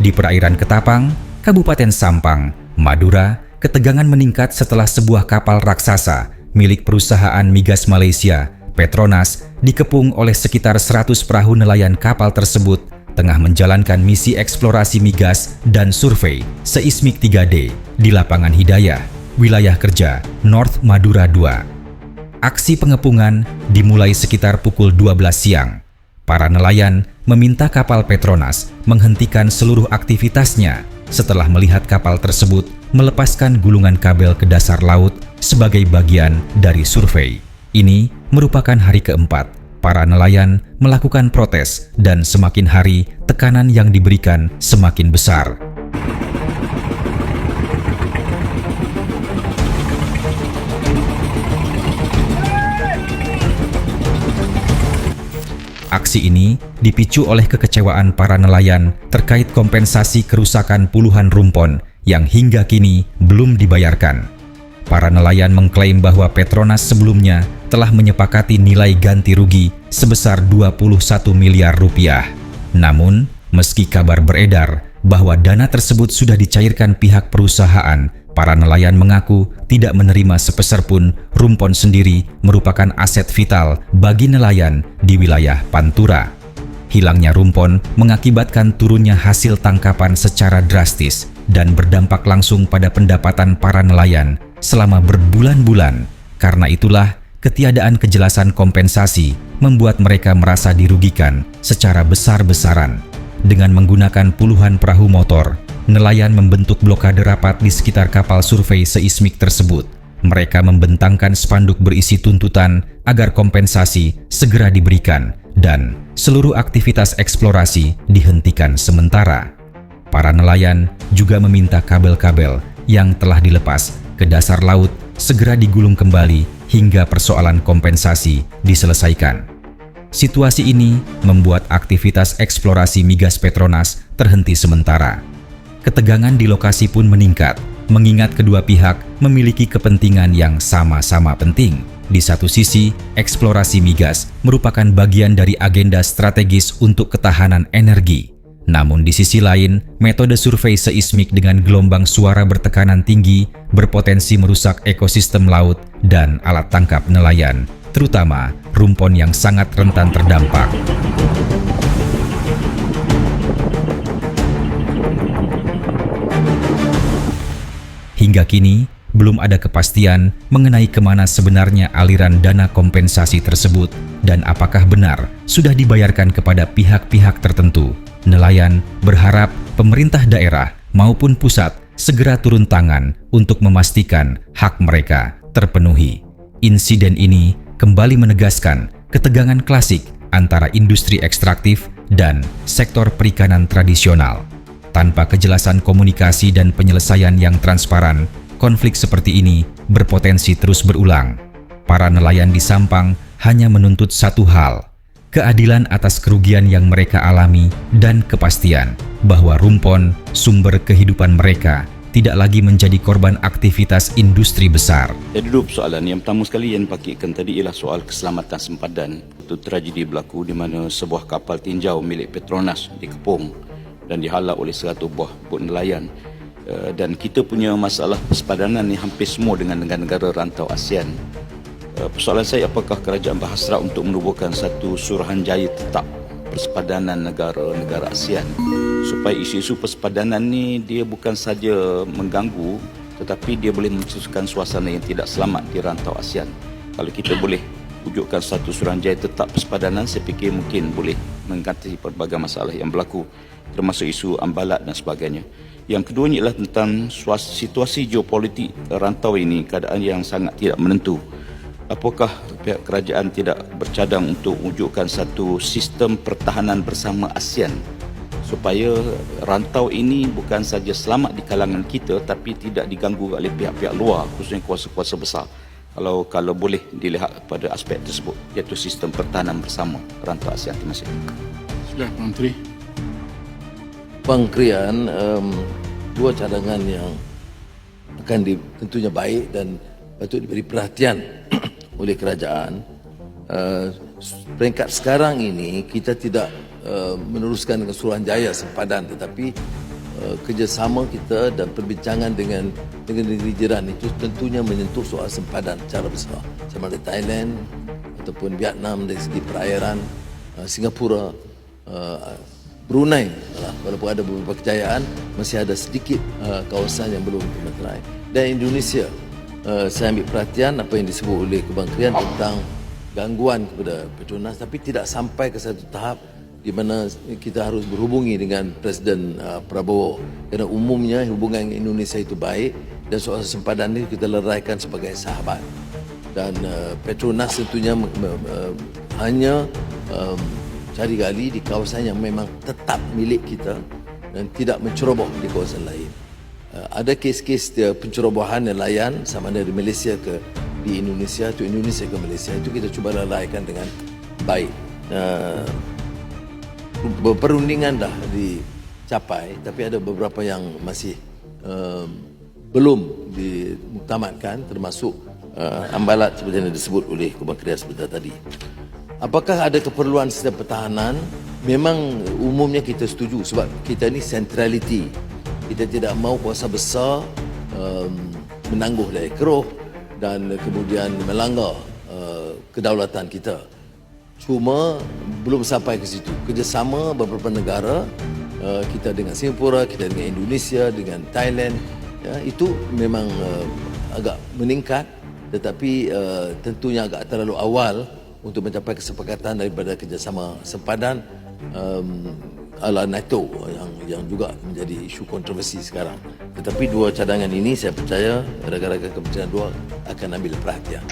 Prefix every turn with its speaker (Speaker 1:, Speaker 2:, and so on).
Speaker 1: Di perairan Ketapang, Kabupaten Sampang, Madura, ketegangan meningkat setelah sebuah kapal raksasa milik perusahaan migas Malaysia, Petronas, dikepung oleh sekitar 100 perahu nelayan kapal tersebut tengah menjalankan misi eksplorasi migas dan survei seismik 3D di Lapangan Hidayah, wilayah kerja North Madura II. Aksi pengepungan dimulai sekitar pukul 12 siang. Para nelayan meminta kapal Petronas menghentikan seluruh aktivitasnya setelah melihat kapal tersebut melepaskan gulungan kabel ke dasar laut sebagai bagian dari survei. Ini merupakan hari keempat para nelayan melakukan protes dan semakin hari tekanan yang diberikan semakin besar. Aksi ini dipicu oleh kekecewaan para nelayan terkait kompensasi kerusakan puluhan rumpon yang hingga kini belum dibayarkan. Para nelayan mengklaim bahwa Petronas sebelumnya telah menyepakati nilai ganti rugi sebesar 21 miliar rupiah. Namun, meski kabar beredar bahwa dana tersebut sudah dicairkan pihak perusahaan, para nelayan mengaku tidak menerima sepeser pun. Rumpon sendiri merupakan aset vital bagi nelayan di wilayah Pantura. Hilangnya rumpon mengakibatkan turunnya hasil tangkapan secara drastis dan berdampak langsung pada pendapatan para nelayan selama berbulan-bulan. Karena itulah, ketiadaan kejelasan kompensasi membuat mereka merasa dirugikan secara besar-besaran. Dengan menggunakan puluhan perahu motor, nelayan membentuk blokade rapat di sekitar kapal survei seismik tersebut. Mereka membentangkan spanduk berisi tuntutan agar kompensasi segera diberikan dan seluruh aktivitas eksplorasi dihentikan sementara. Para nelayan juga meminta kabel-kabel yang telah dilepas ke dasar laut segera digulung kembali hingga persoalan kompensasi diselesaikan. Situasi ini membuat aktivitas eksplorasi migas Petronas terhenti sementara. Ketegangan di lokasi pun meningkat, mengingat kedua pihak memiliki kepentingan yang sama-sama penting. Di satu sisi, eksplorasi migas merupakan bagian dari agenda strategis untuk ketahanan energi. Namun di sisi lain, metode survei seismik dengan gelombang suara bertekanan tinggi berpotensi merusak ekosistem laut dan alat tangkap nelayan, terutama rumpon yang sangat rentan terdampak. Hingga kini, belum ada kepastian mengenai kemana sebenarnya aliran dana kompensasi tersebut dan apakah benar sudah dibayarkan kepada pihak-pihak tertentu. Nelayan berharap pemerintah daerah maupun pusat segera turun tangan untuk memastikan hak mereka terpenuhi. Insiden ini kembali menegaskan ketegangan klasik antara industri ekstraktif dan sektor perikanan tradisional. Tanpa kejelasan komunikasi dan penyelesaian yang transparan, konflik seperti ini berpotensi terus berulang. Para nelayan di Sampang hanya menuntut satu hal: keadilan atas kerugian yang mereka alami dan kepastian bahwa rumpon, sumber kehidupan mereka, tidak lagi menjadi korban aktivitas industri besar.
Speaker 2: Ada dua persoalan. Yang pertama sekali yang dipakitkan tadi ialah soal keselamatan sempadan. Itu tragedi berlaku di mana sebuah kapal tinjau milik Petronas dikepung dan dihalak oleh 100 buah bot nelayan. Dan kita punya masalah persepadanan ni hampir semua dengan negara-negara rantau ASEAN. Persoalan saya, apakah kerajaan berhasrat untuk menubuhkan satu suruhanjaya tetap persepadanan negara-negara ASEAN supaya isu-isu persepadanan ni dia bukan saja mengganggu tetapi dia boleh menciptakan suasana yang tidak selamat di rantau ASEAN. Kalau kita boleh wujudkan satu suruhanjaya tetap persepadanan, saya fikir mungkin boleh mengganti pelbagai masalah yang berlaku, termasuk isu ambalat dan sebagainya. Yang keduanya ialah tentang situasi geopolitik rantau ini, keadaan yang sangat tidak menentu. Apakah pihak kerajaan tidak bercadang untuk wujudkan satu sistem pertahanan bersama ASEAN supaya rantau ini bukan saja selamat di kalangan kita tapi tidak diganggu oleh pihak-pihak luar, khususnya kuasa-kuasa besar. Kalau boleh dilihat pada aspek tersebut, iaitu sistem pertahanan bersama rantau ASEAN. Terima kasih.
Speaker 3: Silakan Menteri.
Speaker 4: Bang Krian, dua cadangan yang akan tentunya baik dan patut diberi perhatian oleh kerajaan. Peringkat sekarang ini kita tidak meneruskan dengan Suruhanjaya sempadan, tetapi kerjasama kita dan perbincangan dengan negeri jiran itu tentunya menyentuh soal sempadan secara besar, sama ada Thailand ataupun Vietnam dari segi perairan, Singapura, Brunei, walaupun ada beberapa kejayaan, masih ada sedikit kawasan yang belum dimeterai. Dan Indonesia, saya ambil perhatian apa yang disebut oleh kementerian tentang gangguan kepada Petronas, tapi tidak sampai ke satu tahap di mana kita harus berhubungi dengan Presiden Prabowo, kerana umumnya hubungan Indonesia itu baik dan soal sempadan ini kita leraikan sebagai sahabat. Dan Petronas tentunya hanya cari gali di kawasan yang memang tetap milik kita dan tidak menceroboh di kawasan lain. Ada kes-kes pencerobohan nelayan sama ada di Malaysia ke di Indonesia, atau Indonesia ke Malaysia, itu kita cuba lalaikan dengan baik. Perundingan dah dicapai, tapi ada beberapa yang masih belum dimuktamadkan, termasuk ambalat seperti yang disebut oleh Kementerian sebentar tadi. Apakah ada keperluan sistem pertahanan? Memang umumnya kita setuju sebab kita ni centrality. Kita tidak mahu kuasa besar menangguh layar keruh dan kemudian melanggar kedaulatan kita. Cuma belum sampai ke situ. Kerjasama beberapa negara, kita dengan Singapura, kita dengan Indonesia, dengan Thailand, ya, itu memang agak meningkat, tetapi tentunya agak terlalu awal untuk mencapai kesepakatan daripada kerjasama sempadan ala NATO yang juga menjadi isu kontroversi sekarang. Tetapi dua cadangan ini saya percaya rakan-rakan Kementerian Luar akan ambil perhatian.